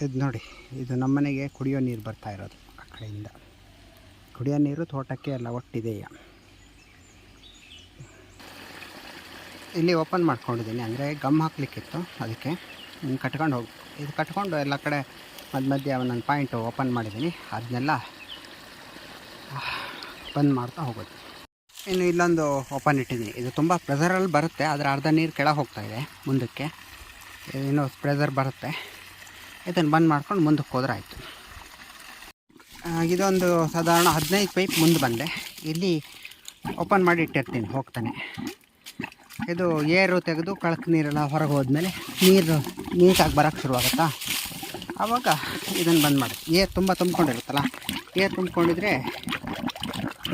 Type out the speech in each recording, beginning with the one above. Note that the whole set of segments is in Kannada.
ಇದು ನೋಡಿ, ಇದು ನಮ್ಮನೆಗೆ ಕುಡಿಯೋ ನೀರು ಬರ್ತಾ ಇರೋದು. ಆ ಕಡೆಯಿಂದ ಕುಡಿಯೋ ನೀರು ತೋಟಕ್ಕೆ ಎಲ್ಲ ಒಟ್ಟಿದೆ. ಇಲ್ಲಿ ಓಪನ್ ಮಾಡ್ಕೊಂಡಿದ್ದೀನಿ, ಅಂದರೆ ಗಮ್ ಹಾಕ್ಲಿಕ್ಕಿತ್ತು, ಅದಕ್ಕೆ ಕಟ್ಕೊಂಡು ಹೋಗಿ ಇದು ಕಟ್ಕೊಂಡು ಎಲ್ಲ ಕಡೆ ಮಧ್ಯ ಒಂದೊಂದು ಪಾಯಿಂಟು ಓಪನ್ ಮಾಡಿದ್ದೀನಿ. ಅದನ್ನೆಲ್ಲ ಬಂದ್ ಮಾಡ್ತಾ ಹೋಗೋದು. ಇನ್ನು ಇಲ್ಲೊಂದು ಓಪನ್ ಇಟ್ಟಿದ್ದೀನಿ, ಇದು ತುಂಬ ಪ್ರೆಸರಲ್ಲಿ ಬರುತ್ತೆ, ಆದರೆ ಅರ್ಧ ನೀರು ಕೆಳಗೆ ಹೋಗ್ತಾಯಿದೆ ಮುಂದಕ್ಕೆ. ಇನ್ನೂ ಪ್ರೆಸರ್ ಬರುತ್ತೆ, ಇದನ್ನು ಬಂದ್ ಮಾಡ್ಕೊಂಡು ಮುಂದಕ್ಕೆ ಹೋದ್ರೆ ಆಯಿತು. ಇದೊಂದು ಸಾಧಾರಣ 15 ಪೈಪ್ ಮುಂದೆ ಬಂದೆ. ಇಲ್ಲಿ ಓಪನ್ ಮಾಡಿ ಇಟ್ಟಿರ್ತೀನಿ ಹೋಗ್ತಾನೆ. ಇದು ಏರು ತೆಗೆದು ಕಳಕು ನೀರೆಲ್ಲ ಹೊರಗೆ ಹೋದ್ಮೇಲೆ ನೀರು ನೀಟಾಗಿ ಬರೋಕ್ಕೆ ಶುರುವಾಗುತ್ತಾ, ಆವಾಗ ಇದನ್ನು ಬಂದ್ ಮಾಡಿ. ಏರು ತುಂಬ ತುಂಬ್ಕೊಂಡಿರುತ್ತಲ್ಲ, ಏರು ತುಂಬ್ಕೊಂಡಿದ್ರೆ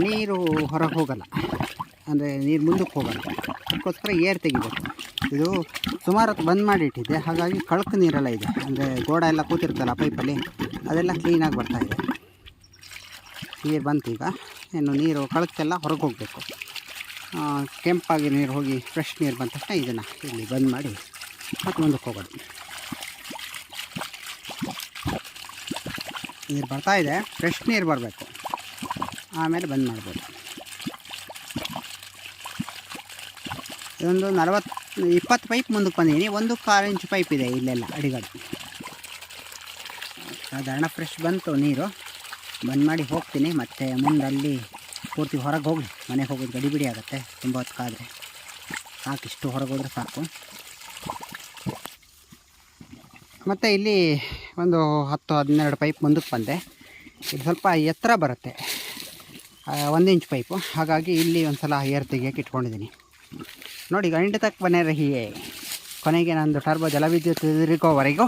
ನೀರು ಹೊರಗೆ ಹೋಗಲ್ಲ, ಅಂದರೆ ನೀರು ಮುಂದಕ್ಕೆ ಹೋಗಲ್ಲ. ಅದಕ್ಕೋಸ್ಕರ ಏರು ತೆಗಿಬೇಕು. ಇದು ಸುಮಾರು ಹೊತ್ತು ಬಂದ್ ಮಾಡಿ ಇಟ್ಟಿದ್ದೆ, ಹಾಗಾಗಿ ಕಳಕು ನೀರೆಲ್ಲ ಇದೆ, ಅಂದರೆ ಗೋಡ ಎಲ್ಲ ಕೂತಿರ್ತಲ್ಲ ಪೈಪಲ್ಲಿ, ಅದೆಲ್ಲ ಕ್ಲೀನಾಗಿ ಬರ್ತಾಯಿದೆ. ನೀರು ಬಂತು. ಈಗ ಇನ್ನು ನೀರು ಕಳಕೆಲ್ಲ ಹೊರಗೆ ಹೋಗಬೇಕು. ಕೆಂಪಾಗಿ ನೀರು ಹೋಗಿ ಫ್ರೆಶ್ ನೀರು ಬಂದ ತಕ್ಷಣ ಇದನ್ನು ಇಲ್ಲಿ ಬಂದ್ ಮಾಡಿ ಮತ್ತೆ ಮುಂದಕ್ಕೆ ಹೋಗೋದು. ನೀರು ಬರ್ತಾಯಿದೆ, ಫ್ರೆಶ್ ನೀರು ಬರಬೇಕು, ಆಮೇಲೆ ಬಂದ್ ಮಾಡ್ಬೋದು. ಇದೊಂದು 20 ಪೈಪ್ ಮುಂದಕ್ಕೆ ಬಂದಿದ್ದೀನಿ. 1.25 ಇಂಚ್ ಪೈಪ್ ಇದೆ ಇಲ್ಲೆಲ್ಲ ಅಡಿಗಡೆ. ಸಾಧಾರಣ ಫ್ರೆಶ್ ಬಂತು ನೀರು. ಬಂದ್ ಮಾಡಿ ಹೋಗ್ತೀನಿ. ಮತ್ತು ಮುಂದೆ ಅಲ್ಲಿ ಪೂರ್ತಿ ಹೊರಗೆ ಹೋಗಿ ಮನೆಗೆ ಹೋಗೋದು ಗಡಿಬಿಡಿ ಆಗುತ್ತೆ ತುಂಬ ಹೊತ್ತಾದರೆ. ಸಾಕು, ಇಷ್ಟು ಹೊರಗೆ ಹೋದರೆ ಸಾಕು. ಮತ್ತು ಇಲ್ಲಿ ಒಂದು 10-12 ಪೈಪ್ ಮುಂದಕ್ಕೆ ಬಂದೆ. ಇದು ಸ್ವಲ್ಪ ಎತ್ತರ ಬರುತ್ತೆ, 1 ಇಂಚ್ ಪೈಪು, ಹಾಗಾಗಿ ಇಲ್ಲಿ ಒಂದು ಸಲ ಏರ್ ತೆಗಿಯೋಕೆ ಇಟ್ಕೊಂಡಿದ್ದೀನಿ. ನೋಡಿ, ಗಂಟೆ ತಕ್ಕ ಬನ್ನೇ ರಹಿಯೇ. ಕೊನೆಗೆ ನಂದು ಟರ್ಬೋ ಜಲವಿದ್ಯುತ್ ತಿರುಗೋವರೆಗೂ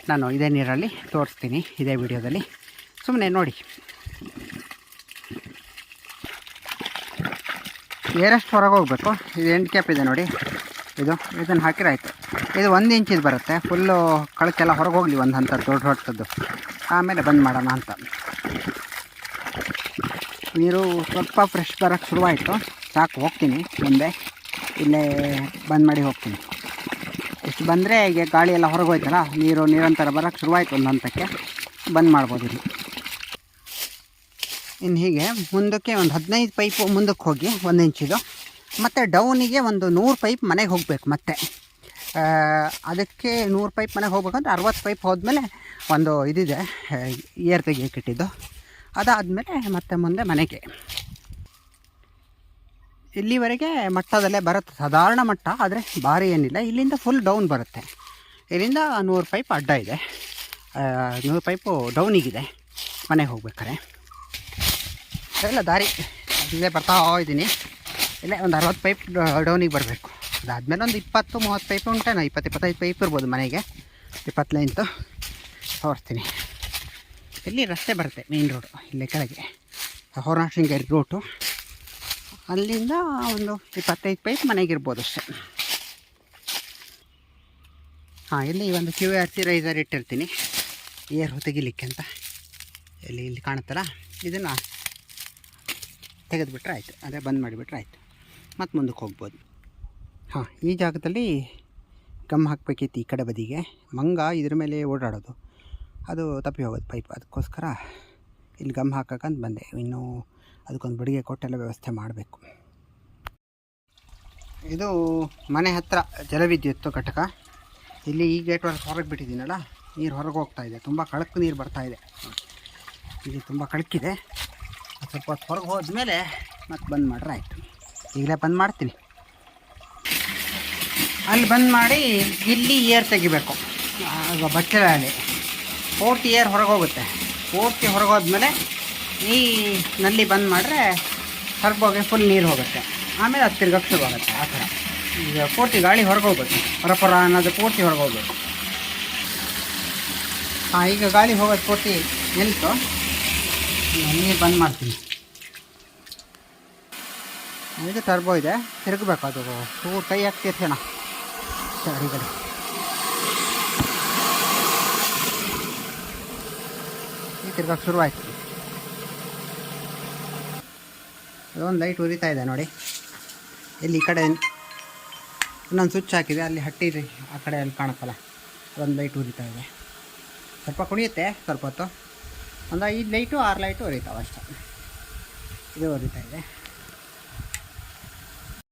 ನಾನು ಇದೇ ನೀರಲ್ಲಿ ತೋರಿಸ್ತೀನಿ, ಇದೇ ವಿಡಿಯೋದಲ್ಲಿ. ಸುಮ್ಮನೆ ನೋಡಿ, ಏರಷ್ಟು ಹೊರಗೆ ಹೋಗಬೇಕು. ಇದು ಎಂಡ್ ಕ್ಯಾಪ್ ಇದೆ ನೋಡಿ, ಇದನ್ನು ಹಾಕಿರಾಯ್ತು. ಇದು 1 ಇಂಚಿದು ಬರುತ್ತೆ. ಫುಲ್ಲು ಕಳಕೆಲ್ಲ ಹೊರಗೆ ಹೋಗಲಿ ಒಂದು ಹಂತ ದೊಡ್ಡದ್ದು, ಆಮೇಲೆ ಬಂದ್ ಮಾಡೋಣ ಅಂತ. ನೀರು ಸ್ವಲ್ಪ ಫ್ರೆಶ್ ಬರೋಕ್ಕೆ ಶುರುವಾಯಿತು. ಸಾಕು, ಹೋಗ್ತೀನಿ ಮುಂದೆ. ಇಲ್ಲೇ ಬಂದ್ ಮಾಡಿ ಹೋಗ್ತೀನಿ. ಇಷ್ಟು ಬಂದರೆ ಈಗ ಗಾಳಿ ಎಲ್ಲ ಹೊರಗೆ ಹೋಯ್ತಲ್ಲ, ನೀರು ನಿರಂತರ ಬರೋಕ್ಕೆ ಶುರುವಾಯಿತು. ಒಂದು ಹಂತಕ್ಕೆ ಬಂದ್ ಮಾಡ್ಬೋದು ಇಲ್ಲಿ. ಇನ್ನು ಹೀಗೆ ಮುಂದಕ್ಕೆ ಒಂದು 15 ಪೈಪು ಮುಂದಕ್ಕೆ ಹೋಗಿ 1 ಇಂಚಿದು, ಮತ್ತು ಡೌನಿಗೆ ಒಂದು 100 ಪೈಪ್ ಮನೆಗೆ ಹೋಗಬೇಕು. ಮತ್ತು ಅದಕ್ಕೆ 100 ಪೈಪ್ ಮನೆಗೆ ಹೋಗ್ಬೇಕಂದ್ರೆ 60 ಪೈಪ್ ಹೋದ್ಮೇಲೆ ಒಂದು ಇದಿದೆ ಏರ್ ತೆಗಿಯೋಕೆ ಇಟ್ಟಿದ್ದು, ಅದಾದಮೇಲೆ ಮತ್ತೆ ಮುಂದೆ ಮನೆಗೆ. ಇಲ್ಲಿವರೆಗೆ ಮಟ್ಟದಲ್ಲೇ ಬರುತ್ತೆ, ಸಾಧಾರಣ ಮಟ್ಟ, ಆದರೆ ಭಾರಿ ಏನಿಲ್ಲ. ಇಲ್ಲಿಂದ ಫುಲ್ ಡೌನ್ ಬರುತ್ತೆ. ಇಲ್ಲಿಂದ 100 ಪೈಪ್ ಅಡ್ಡ ಇದೆ, 100 ಪೈಪು ಡೌನಿಗಿದೆ ಮನೆಗೆ ಹೋಗ್ಬೇಕಾರೆ. ಎಲ್ಲ ದಾರಿ ಇಲ್ಲೇ ಬರ್ತಾ ಇದ್ದೀನಿ. ಇಲ್ಲೇ ಒಂದು 60 ಪೈಪ್ ಡೌನಿಗೆ ಬರಬೇಕು. ಅದಾದಮೇಲೆ ಒಂದು 20-30 ಪೈಪ್ ಉಂಟೇನೋ, 20-25 ಪೈಪ್ ಇರ್ಬೋದು ಮನೆಗೆ. 20 ಲೈನ್ತು ತೋರಿಸ್ತೀನಿ. ಇಲ್ಲಿ ರಸ್ತೆ ಬರುತ್ತೆ, ಮೇನ್ ರೋಡು ಇಲ್ಲೇ ಕೆಳಗೆ, ಹೊರನಾಶಿಂಗೇರಿ ರೂಟು. ಅಲ್ಲಿಂದ ಒಂದು 25 ಪೈಪ್ ಮನೆಗಿರ್ಬೋದು ಅಷ್ಟೇ. ಇಲ್ಲಿ ಒಂದು QRC ರೈಸರ್ ಇಟ್ಟಿರ್ತೀನಿ ಏರ್ ತೆಗಿಲಿಕ್ಕೆ ಅಂತ. ಇಲ್ಲಿ ಕಾಣುತ್ತಲ್ಲ, ಇದನ್ನು ತೆಗೆದುಬಿಟ್ರೆ ಆಯಿತು, ಅದೇ ಬಂದ್ ಮಾಡಿಬಿಟ್ರೆ ಆಯಿತು, ಮತ್ತು ಮುಂದಕ್ಕೆ ಹೋಗ್ಬೋದು. ಈ ಜಾಗದಲ್ಲಿ ಗಮ್ ಹಾಕಬೇಕಿತ್ತು ಈ ಕಡೆ ಬದಿಗೆ. ಮಂಗ ಇದ್ರ ಮೇಲೆ ಓಡಾಡೋದು, ಅದು ತಪ್ಪಿ ಹೋಗೋದು ಪೈಪ್. ಅದಕ್ಕೋಸ್ಕರ ಇಲ್ಲಿ ಗಮ್ ಹಾಕಕ್ಕಂತ ಬಂದೆ. ಇನ್ನೂ ಅದಕ್ಕೊಂದು ಬಡಿಗೆ ಕೊಟ್ಟೆಲ್ಲ ವ್ಯವಸ್ಥೆ ಮಾಡಬೇಕು. ಇದು ಮನೆ ಹತ್ತಿರ ಜಲವಿದ್ಯುತ್ ಘಟಕ. ಇಲ್ಲಿ ಈ ಗೇಟ್ ಹೊರಗೆ ಬಿಟ್ಟಿದ್ದೀನಲ್ಲ, ನೀರು ಹೊರಗೆ ಹೋಗ್ತಾಯಿದೆ. ತುಂಬ ಕಳಕು ನೀರು ಬರ್ತಾಯಿದೆ. ಇಲ್ಲಿ ತುಂಬ ಕಳಕಿದೆ. ಸ್ವಲ್ಪ ಹೊತ್ತು ಹೊರಗೆ ಹೋದ್ಮೇಲೆ ಮತ್ತೆ ಬಂದ್ ಮಾಡ್ರೆ ಆಯಿತು. ಈಗಲೇ ಬಂದ್ ಮಾಡ್ತೀನಿ. ಅಲ್ಲಿ ಬಂದ್ ಮಾಡಿ ಇಲ್ಲಿ ಏರ್ ತೆಗಿಬೇಕು. ಬಚ್ಚಲಲ್ಲಿ ಪೂರ್ತಿ ಏರ್ ಹೊರಗೆ ಹೋಗುತ್ತೆ. ಪೂರ್ತಿ ಹೊರಗೆ ಹೋದ್ಮೇಲೆ ಈ ನಲ್ಲಿ ಬಂದ್ ಮಾಡಿದ್ರೆ ಟರ್ಬೋಗೆ ಫುಲ್ ನೀರು ಹೋಗುತ್ತೆ. ಆಮೇಲೆ ಅದು ತಿರ್ಗಕ್ಕೆ ಶುರುವಾಗುತ್ತೆ. ಆ ಥರ ಈಗ ಪೂರ್ತಿ ಗಾಳಿ ಹೊರಗೆ ಹೋಗುತ್ತೆ, ಪರಪರ ಅನ್ನೋದು ಪೂರ್ತಿ ಹೊರಗೆ ಹೋಗ್ಬೇಕು. ಈಗ ಗಾಳಿ ಹೋಗೋದು ಪೂರ್ತಿ ನಿಲ್ತು. ನೀರು ಬಂದ್ ಮಾಡ್ತೀನಿ. ಇದು ಟರ್ಬೋ ಇದೆ, ತಿರುಗಬೇಕು. ಅದು ಕೈ ಹಾಕ್ತಿರ್ತೀಣ ಅಡಿಗಡೆ. ಈ ತಿರ್ಗಕ್ಕೆ ಶುರುವಾಯ್ತು. ಅದೊಂದು ಲೈಟ್ ಉರಿತಾ ಇದೆ ನೋಡಿ. ಇಲ್ಲಿ ಈ ಕಡೆ ಇನ್ನೊಂದು ಸ್ವಿಚ್ ಹಾಕಿದೆ, ಅಲ್ಲಿ ಹಟ್ಟಿ ಆ ಕಡೆ ಅಲ್ಲಿ ಕಾಣುತ್ತಲ್ಲ, ಅದೊಂದು ಲೈಟ್ ಉರಿತಾ ಇದೆ. ಸ್ವಲ್ಪ ಕುಣಿಯುತ್ತೆ ಸ್ವಲ್ಪ ಹೊತ್ತು. ಒಂದು 5 ಲೈಟು 6 ಲೈಟು ಉರಿತಾವೆ ಅಷ್ಟೇ. ಇದು ಉರಿತಾ ಇದೆ.